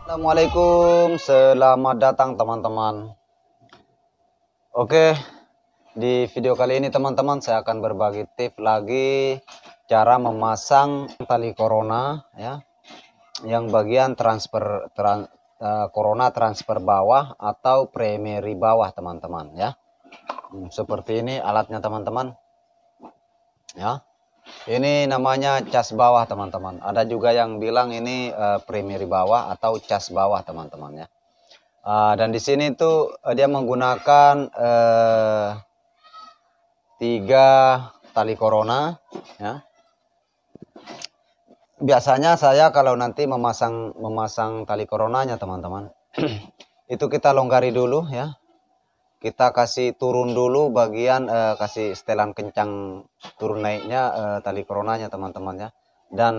Assalamualaikum, selamat datang teman-teman. Oke, di video kali ini teman-teman saya akan berbagi tips lagi cara memasang tali corona ya, yang bagian corona transfer bawah atau primary bawah teman-teman ya. Seperti ini alatnya teman-teman ya. Ini namanya cas bawah teman-teman. Ada juga yang bilang ini primary bawah atau cas bawah teman-teman ya. Dan di sini tuh dia menggunakan 3 tali corona ya. Biasanya saya kalau nanti memasang tali coronanya teman-teman itu kita longgari dulu ya. Kita kasih turun dulu bagian kasih setelan kencang turun naiknya tali coronanya teman-teman ya. Dan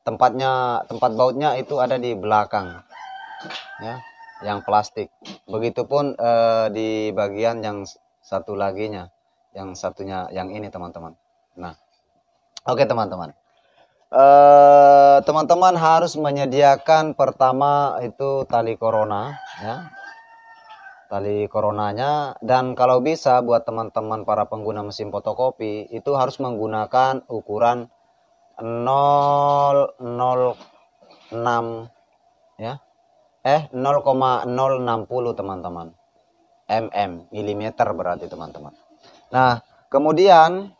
tempat bautnya itu ada di belakang ya, yang plastik. Begitupun di bagian yang satu laginya, yang satunya yang ini teman-teman. Nah, oke teman-teman. Teman-teman harus menyediakan pertama itu tali corona ya, tali coronanya. Dan kalau bisa buat teman-teman para pengguna mesin fotokopi itu harus menggunakan ukuran 006 ya, 0,060 teman-teman, milimeter berarti teman-teman. Nah kemudian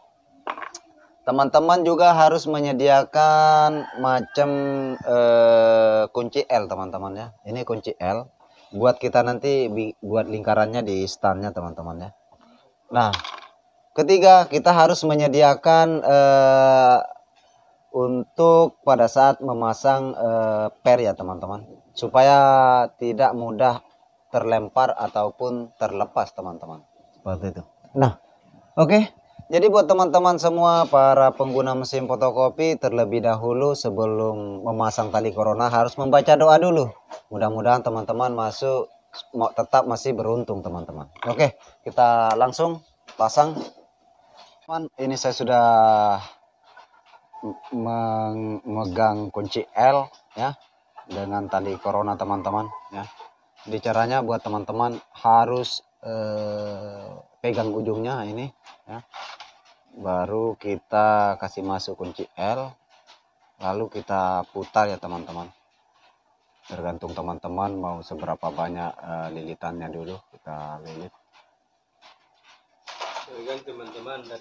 teman-teman juga harus menyediakan macam kunci L teman-teman ya. Ini kunci L buat kita nanti buat lingkarannya di standnya teman-teman ya. Nah ketiga kita harus menyediakan untuk pada saat memasang per ya teman-teman, supaya tidak mudah terlempar ataupun terlepas teman-teman, seperti itu. Nah oke. Jadi buat teman-teman semua para pengguna mesin fotokopi, terlebih dahulu sebelum memasang tali corona harus membaca doa dulu. Mudah-mudahan teman-teman tetap masih beruntung teman-teman. Oke, kita langsung pasang. Ini saya sudah memegang kunci L ya dengan tali corona teman-teman ya. Jadi caranya buat teman-teman harus pegang ujungnya ini ya, baru kita kasih masuk kunci L, lalu kita putar ya teman-teman. Tergantung teman-teman mau seberapa banyak lilitannya dulu kita lilit.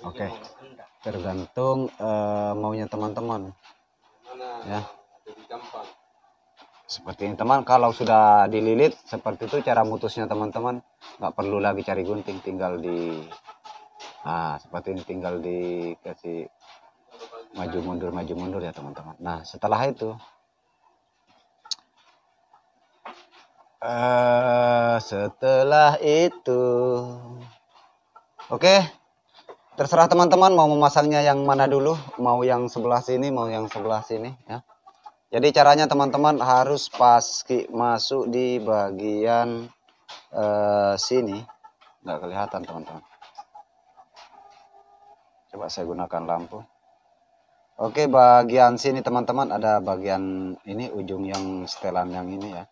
Oke, tergantung maunya teman-teman ya. Seperti ini teman, kalau sudah dililit seperti itu cara mutusnya teman-teman, nggak perlu lagi cari gunting, tinggal seperti ini, tinggal dikasih maju mundur ya teman-teman. Nah setelah itu oke, terserah teman-teman mau memasangnya yang mana dulu, mau yang sebelah sini mau yang sebelah sini ya. Jadi caranya teman-teman harus masuk di bagian sini, nggak kelihatan teman-teman. Coba saya gunakan lampu. Oke, bagian sini teman-teman ada bagian ini, ujung yang setelan yang ini ya.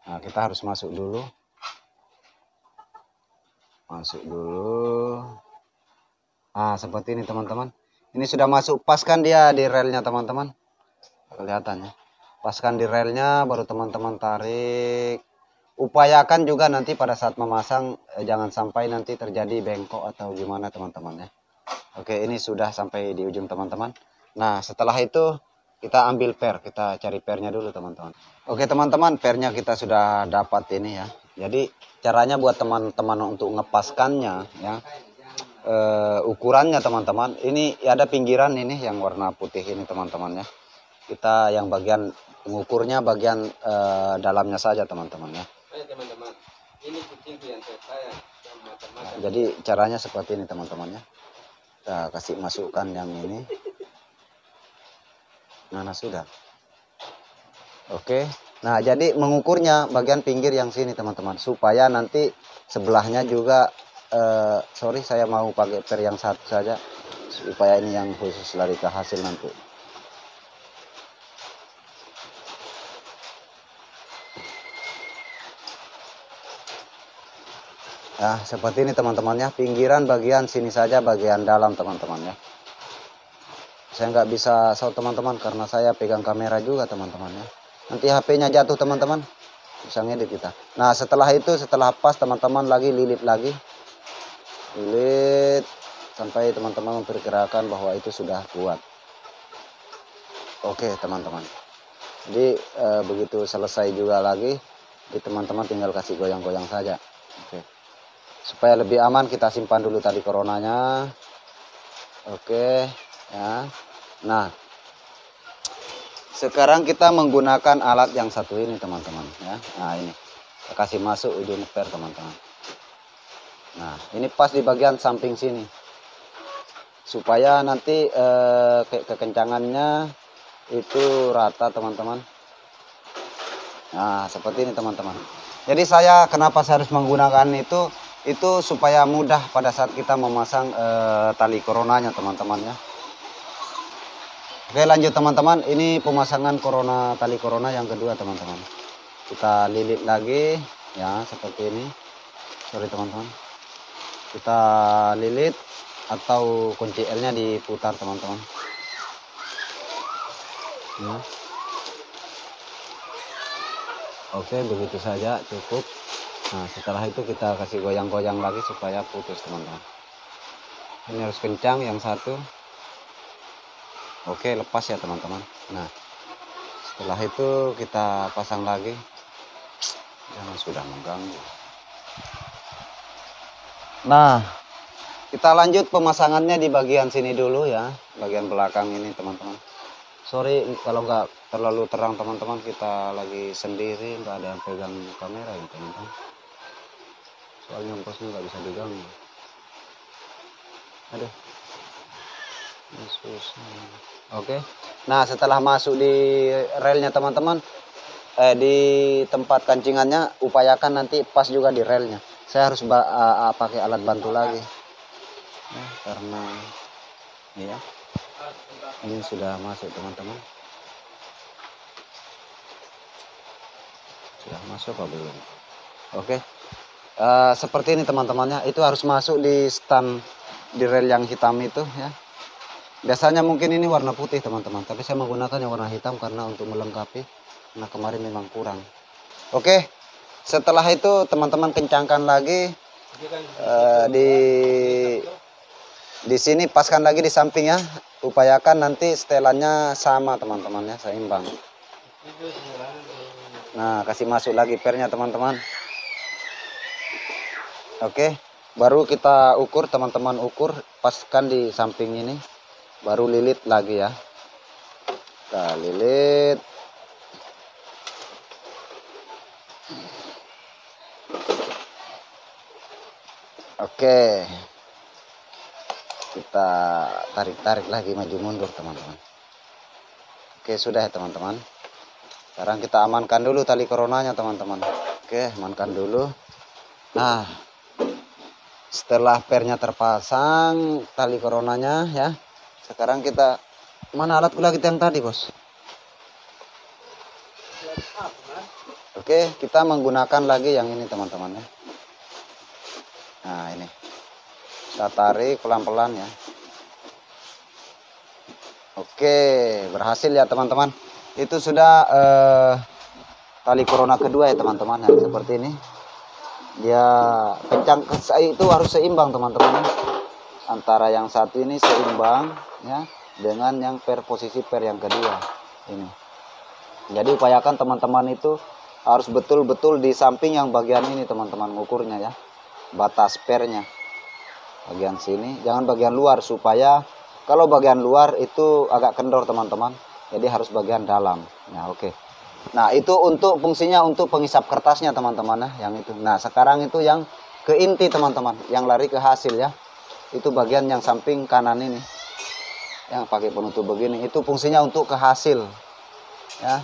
Nah kita harus masuk dulu. Nah seperti ini teman-teman. Ini sudah masuk, paskan dia di relnya teman-teman. Kelihatannya, paskan di relnya, baru teman-teman tarik. Upayakan juga nanti pada saat memasang jangan sampai nanti terjadi bengkok atau gimana teman-teman ya. Oke, ini sudah sampai di ujung teman-teman. Nah setelah itu kita ambil per, kita cari pernya dulu teman-teman. Oke teman-teman, pernya kita sudah dapat ini ya. Jadi caranya buat teman-teman untuk ngepaskannya ya, ukurannya teman-teman, ini ada pinggiran ini yang warna putih ini teman-teman ya. Kita yang bagian mengukurnya bagian dalamnya saja teman-teman ya. Nah, jadi caranya seperti ini teman-teman ya. Kita kasih masukkan yang ini. Nah sudah. Oke. Nah jadi mengukurnya bagian pinggir yang sini teman-teman, supaya nanti sebelahnya juga sorry, saya mau pakai per yang satu saja supaya ini yang khusus lari ke hasil nanti. Ya, seperti ini teman-teman ya. Pinggiran bagian sini saja, bagian dalam teman-teman ya. Saya nggak bisa show teman-teman karena saya pegang kamera juga teman-teman ya. Nanti HP-nya jatuh teman-teman, bisa ngedit kita. Nah setelah itu, setelah pas teman-teman lagi lilit lagi, lilit sampai teman-teman memperkirakan bahwa itu sudah kuat. Oke teman-teman. Jadi begitu selesai juga lagi, teman-teman tinggal kasih goyang-goyang saja. Oke. Supaya lebih aman kita simpan dulu tali coronanya. Oke ya. Nah sekarang kita menggunakan alat yang satu ini teman-teman ya. Nah ini kita kasih masuk ujung per teman-teman. Nah ini pas di bagian samping sini supaya nanti kekencangannya itu rata teman-teman. Nah seperti ini teman-teman. Jadi kenapa saya harus menggunakan itu supaya mudah pada saat kita memasang tali coronanya teman-teman ya. Oke lanjut teman-teman, ini pemasangan tali corona yang kedua teman-teman. Kita lilit lagi ya seperti ini. Sorry teman-teman. Kita lilit atau kunci L-nya diputar teman-teman. Ya. Oke begitu saja cukup. Nah setelah itu kita kasih goyang-goyang lagi supaya putus teman-teman. Ini harus kencang yang satu. Oke lepas ya teman-teman. Nah setelah itu kita pasang lagi. Jangan sudah mengganggu. Nah kita lanjut pemasangannya di bagian sini dulu ya, bagian belakang ini teman-teman. Sorry kalau nggak terlalu terang teman-teman, kita lagi sendiri, nggak ada yang pegang kamera ya teman-teman. Soalnya ongkosnya nggak bisa diganggu. Aduh, ini susah. Oke, nah setelah masuk di relnya teman-teman, di tempat kancingannya, upayakan nanti pas juga di relnya. Saya harus pakai alat bantu lagi, nah, karena ya ini sudah masuk teman-teman. Sudah masuk apa belum? Oke, seperti ini teman-temannya. Itu harus masuk di stand di rel yang hitam itu ya. Biasanya mungkin ini warna putih teman-teman, tapi saya menggunakan yang warna hitam karena untuk melengkapi, karena kemarin memang kurang. Oke, setelah itu teman-teman kencangkan lagi di sini, paskan lagi di samping ya. Upayakan nanti setelannya sama teman-teman ya, seimbang. Nah kasih masuk lagi pernya teman-teman. Oke, baru kita ukur teman-teman, ukur paskan di samping ini, baru lilit lagi ya. Kita lilit. Oke, kita tarik-tarik lagi, maju mundur teman-teman. Oke sudah ya teman-teman. Sekarang kita amankan dulu tali coronanya teman-teman. Oke, amankan dulu. Nah setelah pernya terpasang tali coronanya ya, sekarang kita, mana alat gula kita yang tadi bos? Oke, kita menggunakan lagi yang ini teman-teman ya. Nah ini kita tarik pelan-pelan ya. Oke, berhasil ya teman-teman. Itu sudah tali corona kedua ya teman-teman ya, seperti ini. Dia kencang, itu harus seimbang teman-teman, antara yang satu ini seimbang ya dengan yang posisi per yang kedua ini. Jadi upayakan teman-teman itu harus betul-betul di samping yang bagian ini teman-teman, ngukurnya ya, batas pernya bagian sini, jangan bagian luar, supaya kalau bagian luar itu agak kendor teman-teman, jadi harus bagian dalam ya. Oke. Nah itu untuk fungsinya untuk pengisap kertasnya teman-teman ya, yang itu. Nah sekarang itu yang ke inti teman-teman, yang lari ke hasil ya, itu bagian yang samping kanan ini yang pakai penutup begini, itu fungsinya untuk ke hasil ya.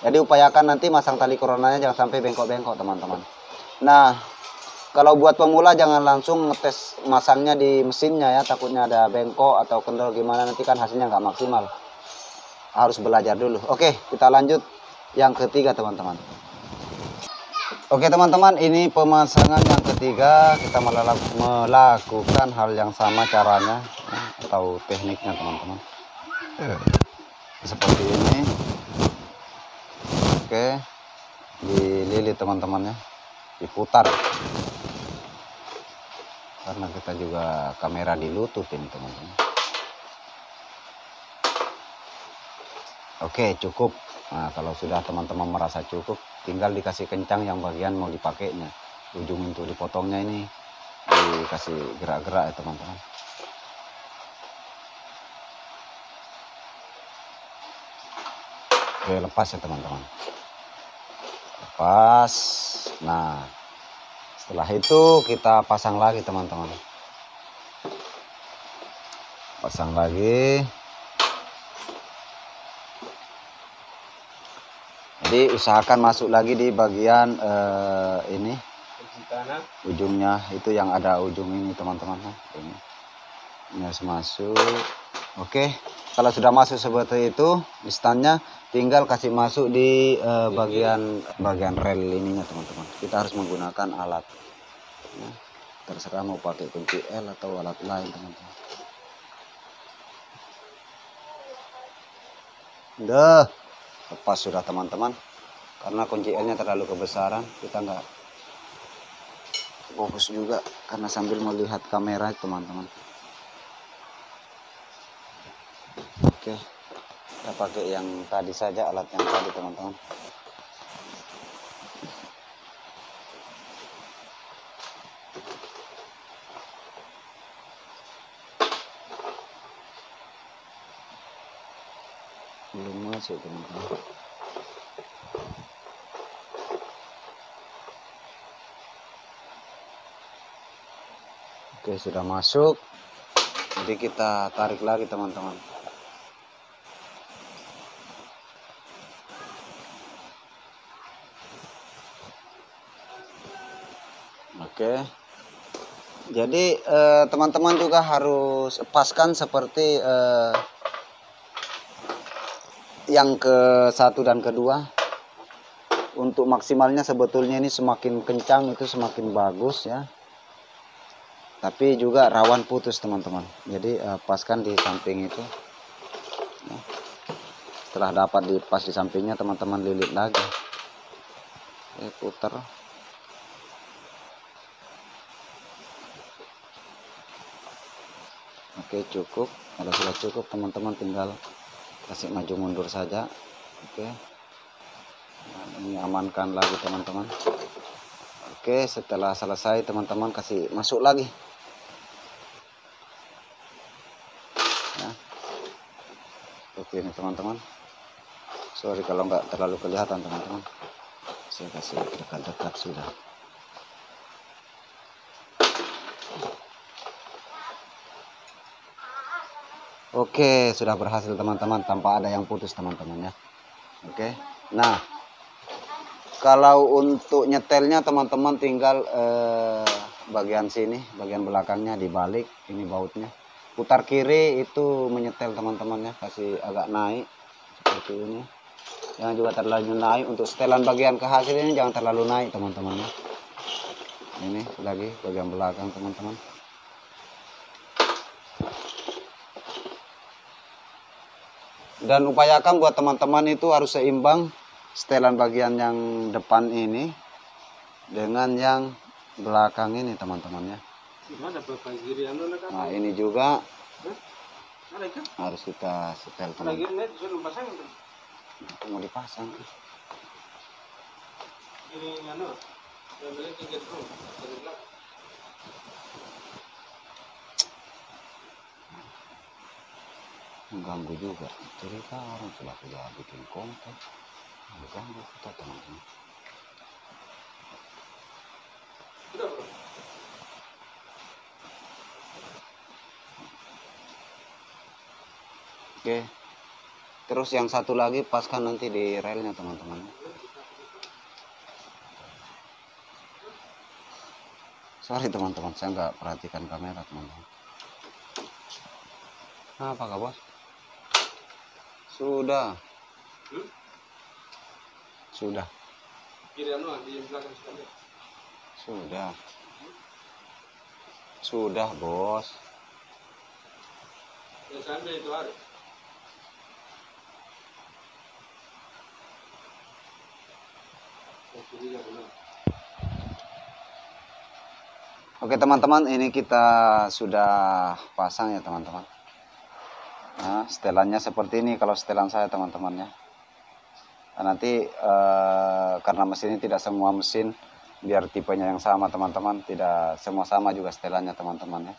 Jadi upayakan nanti masang tali coronanya jangan sampai bengkok-bengkok teman-teman. Nah kalau buat pemula jangan langsung ngetes masangnya di mesinnya ya, takutnya ada bengkok atau kendor gimana, nanti kan hasilnya nggak maksimal. Harus belajar dulu. Oke, kita lanjut yang ketiga teman-teman. Oke teman-teman, ini pemasangan yang ketiga. Kita melakukan hal yang sama caranya atau tekniknya teman-teman. Seperti ini. Oke, dililit teman-teman ya, diputar. Karena kita juga kamera di lutut ini teman-teman. Oke, cukup. Nah, kalau sudah teman-teman merasa cukup, tinggal dikasih kencang yang bagian mau dipakainya. Ujung untuk dipotongnya ini dikasih gerak-gerak ya teman-teman. Oke, lepas ya teman-teman. Lepas. Nah, setelah itu kita pasang lagi teman-teman. Pasang lagi. Jadi usahakan masuk lagi di bagian ini ujungnya, itu yang ada ujung ini teman-teman. Ini harus masuk. Oke, kalau sudah masuk seperti itu instannya, tinggal kasih masuk di bagian rel ininya teman-teman. Kita harus menggunakan alat ya, terserah mau pakai kunci L atau alat lain teman-teman. Udah lepas sudah teman-teman, karena kunci L nya terlalu kebesaran, kita nggak fokus juga karena sambil melihat kamera teman-teman. Oke, kita pakai yang tadi saja, alat yang tadi teman-teman. Belum masuk teman-teman. Oke, sudah masuk. Jadi kita tarik lagi teman-teman. Oke. Jadi teman-teman juga harus paskan seperti yang ke satu dan kedua. Untuk maksimalnya sebetulnya ini semakin kencang itu semakin bagus ya. Tapi juga rawan putus teman-teman. Jadi paskan di samping itu. Setelah dapat dipas di sampingnya, teman-teman lilit lagi. Putar. Oke, cukup. Kalau sudah cukup teman-teman tinggal kasih maju mundur saja. Oke. Nah, ini amankan lagi teman-teman. Oke, setelah selesai teman-teman kasih masuk lagi. Ya. Seperti ini teman-teman. Sorry kalau nggak terlalu kelihatan teman-teman. Saya kasih dekat-dekat sudah. Oke, sudah berhasil teman-teman, tanpa ada yang putus teman-teman ya. Oke. Nah, kalau untuk nyetelnya teman-teman tinggal bagian sini, bagian belakangnya dibalik, ini bautnya. Putar kiri itu menyetel teman-teman ya, kasih agak naik seperti ini. Jangan juga terlalu naik. Untuk setelan bagian ke hasil ini jangan terlalu naik teman-teman ya. Ini lagi bagian belakang teman-teman. Dan upayakan buat teman-teman itu harus seimbang setelan bagian yang depan ini dengan yang belakang ini teman-teman ya. Nah ini juga harus kita setel teman-teman. Mau dipasang. Mengganggu juga, cerita orang sudah bikin konten, mengganggu kita teman-teman. Oke, terus yang satu lagi paskan nanti di relnya teman-teman. Sorry teman-teman, saya nggak perhatikan kamera teman-teman. Apa kak bos? Sudah. Sudah. Sudah, Bos. Oke teman-teman, ini kita sudah pasang ya teman-teman. Nah, setelannya seperti ini kalau setelan saya teman-teman ya. Nah, nanti karena mesin ini tidak semua mesin biar tipenya yang sama teman-teman, tidak semua sama juga setelannya teman-teman ya.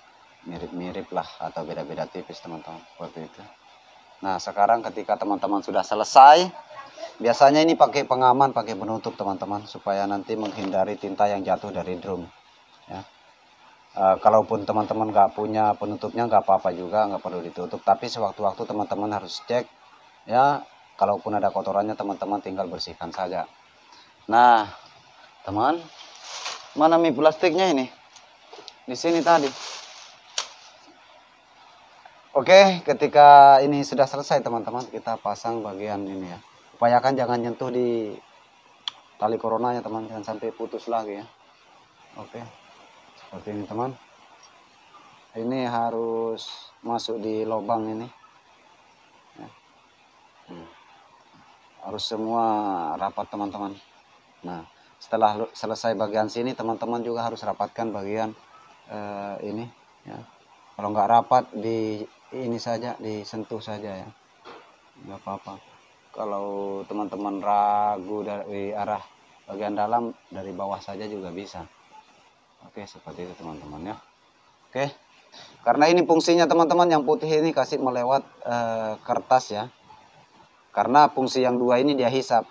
Mirip-mirip lah atau beda-beda tipis teman-teman, seperti itu. Nah, sekarang ketika teman-teman sudah selesai, biasanya ini pakai pengaman, pakai penutup teman-teman, supaya nanti menghindari tinta yang jatuh dari drum ya. Kalaupun teman-teman nggak punya penutupnya nggak apa-apa juga, nggak perlu ditutup, tapi sewaktu-waktu teman-teman harus cek ya. Kalaupun ada kotorannya teman-teman tinggal bersihkan saja. Nah teman, mana mie plastiknya ini? Di sini tadi. Oke, ketika ini sudah selesai teman-teman, kita pasang bagian ini ya. Upayakan jangan nyentuh di tali coronanya teman, jangan sampai putus lagi ya. Oke, seperti ini teman. Ini harus masuk di lubang ini ya. Harus semua rapat teman-teman. Nah, setelah selesai bagian sini teman-teman juga harus rapatkan bagian ini ya. Kalau nggak rapat di ini saja, disentuh saja ya, nggak apa-apa. Kalau teman-teman ragu dari arah bagian dalam, dari bawah saja juga bisa. Oke, seperti itu teman-teman ya. Oke, karena ini fungsinya teman-teman, yang putih ini kasih melewat kertas ya. Karena fungsi yang dua ini dia hisap.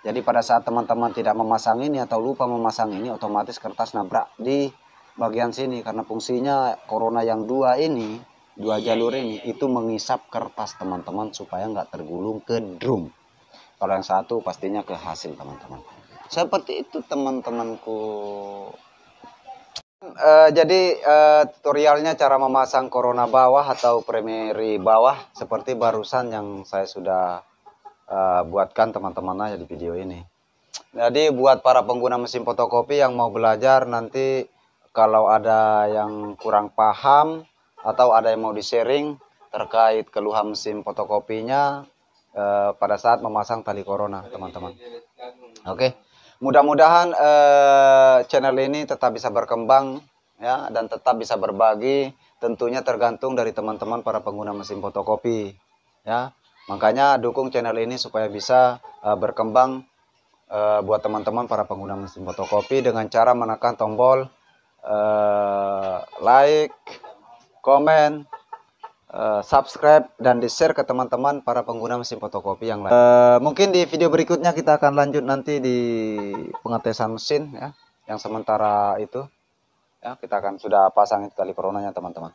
Jadi pada saat teman-teman tidak memasang ini atau lupa memasang ini, otomatis kertas nabrak di bagian sini. Karena fungsinya corona yang dua ini, dua jalur ini, itu mengisap kertas teman-teman supaya nggak tergulung ke drum. Kalau yang satu pastinya ke hasil teman-teman. Seperti itu teman-temanku. Jadi tutorialnya cara memasang corona bawah atau primary bawah seperti barusan yang saya sudah buatkan teman-teman aja di video ini. Jadi buat para pengguna mesin fotokopi yang mau belajar nanti, kalau ada yang kurang paham atau ada yang mau di-sharing terkait keluhan mesin fotokopinya pada saat memasang tali corona teman-teman. Oke, mudah-mudahan channel ini tetap bisa berkembang ya, dan tetap bisa berbagi. Tentunya tergantung dari teman-teman para pengguna mesin fotokopi ya. Makanya dukung channel ini supaya bisa berkembang buat teman-teman para pengguna mesin fotokopi dengan cara menekan tombol like, komen, subscribe, dan di-share ke teman-teman para pengguna mesin fotokopi yang lain. Mungkin di video berikutnya kita akan lanjut nanti di pengetesan mesin ya, yang sementara itu ya, kita akan sudah pasang itu tali coronanya teman-teman.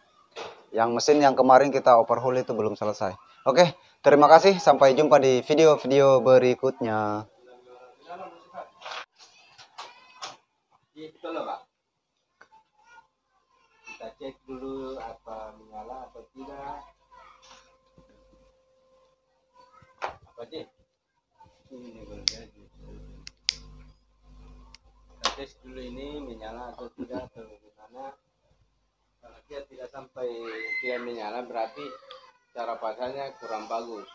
Yang mesin yang kemarin kita overhaul itu belum selesai. Oke, terima kasih. Sampai jumpa di video-video berikutnya. Kita cek dulu apa menyala atau tidak. Apa sih? Ini kita tes dulu ini menyala atau tidak atau bagaimana. Kalau dia tidak sampai dia menyala berarti cara pasangnya kurang bagus.